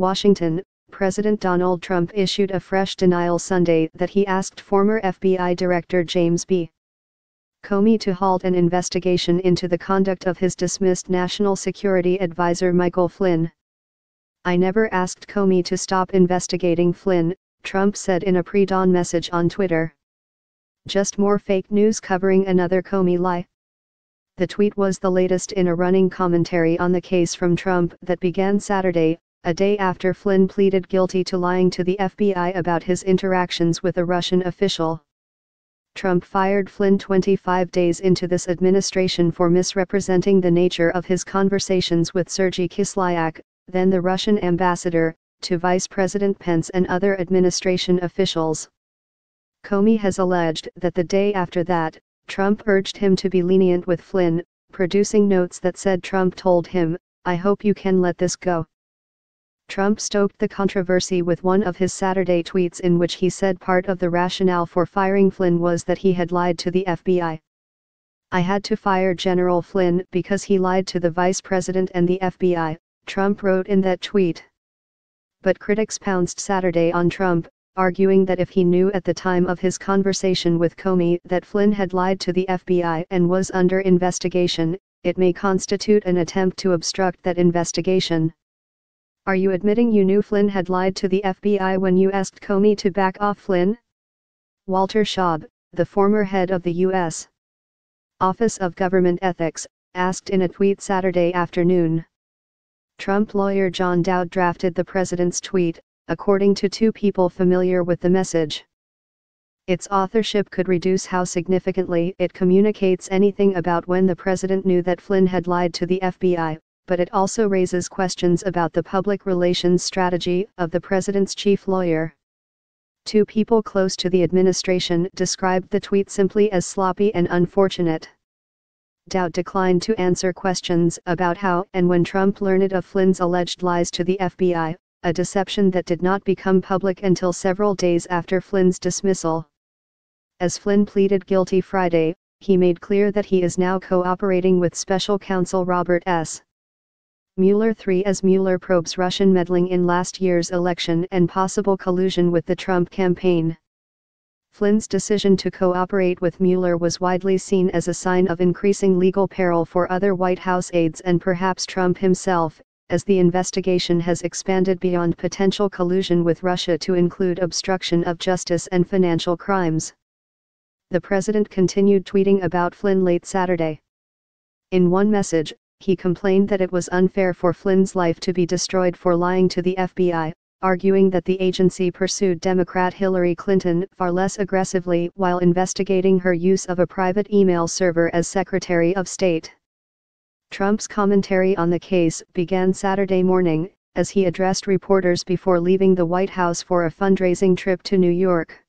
Washington, President Donald Trump issued a fresh denial Sunday that he asked former FBI Director James B. Comey to halt an investigation into the conduct of his dismissed National Security Advisor Michael Flynn. "I never asked Comey to stop investigating Flynn," Trump said in a pre-dawn message on Twitter. "Just more fake news covering another Comey lie." The tweet was the latest in a running commentary on the case from Trump that began Saturday, a day after Flynn pleaded guilty to lying to the FBI about his interactions with a Russian official. Trump fired Flynn 25 days into this administration for misrepresenting the nature of his conversations with Sergei Kislyak, then the Russian ambassador, to Vice President Pence and other administration officials. Comey has alleged that the day after that, Trump urged him to be lenient with Flynn, producing notes that said Trump told him, "I hope you can let this go." Trump stoked the controversy with one of his Saturday tweets in which he said part of the rationale for firing Flynn was that he had lied to the FBI. "I had to fire General Flynn because he lied to the Vice President and the FBI," Trump wrote in that tweet. But critics pounced Saturday on Trump, arguing that if he knew at the time of his conversation with Comey that Flynn had lied to the FBI and was under investigation, it may constitute an attempt to obstruct that investigation. "Are you admitting you knew Flynn had lied to the FBI when you asked Comey to back off Flynn?" Walter Shaub, the former head of the U.S. Office of Government Ethics, asked in a tweet Saturday afternoon. Trump lawyer John Dowd drafted the president's tweet, according to two people familiar with the message. Its authorship could reduce how significantly it communicates anything about when the president knew that Flynn had lied to the FBI, but it also raises questions about the public relations strategy of the president's chief lawyer. Two people close to the administration described the tweet simply as sloppy and unfortunate. Dowd declined to answer questions about how and when Trump learned of Flynn's alleged lies to the FBI, a deception that did not become public until several days after Flynn's dismissal. As Flynn pleaded guilty Friday, he made clear that he is now cooperating with Special Counsel Robert S. Mueller III as Mueller probes Russian meddling in last year's election and possible collusion with the Trump campaign. Flynn's decision to cooperate with Mueller was widely seen as a sign of increasing legal peril for other White House aides and perhaps Trump himself, as the investigation has expanded beyond potential collusion with Russia to include obstruction of justice and financial crimes. The president continued tweeting about Flynn late Saturday. In one message, he complained that it was unfair for Flynn's life to be destroyed for lying to the FBI, arguing that the agency pursued Democrat Hillary Clinton far less aggressively while investigating her use of a private email server as Secretary of State. Trump's commentary on the case began Saturday morning, as he addressed reporters before leaving the White House for a fundraising trip to New York.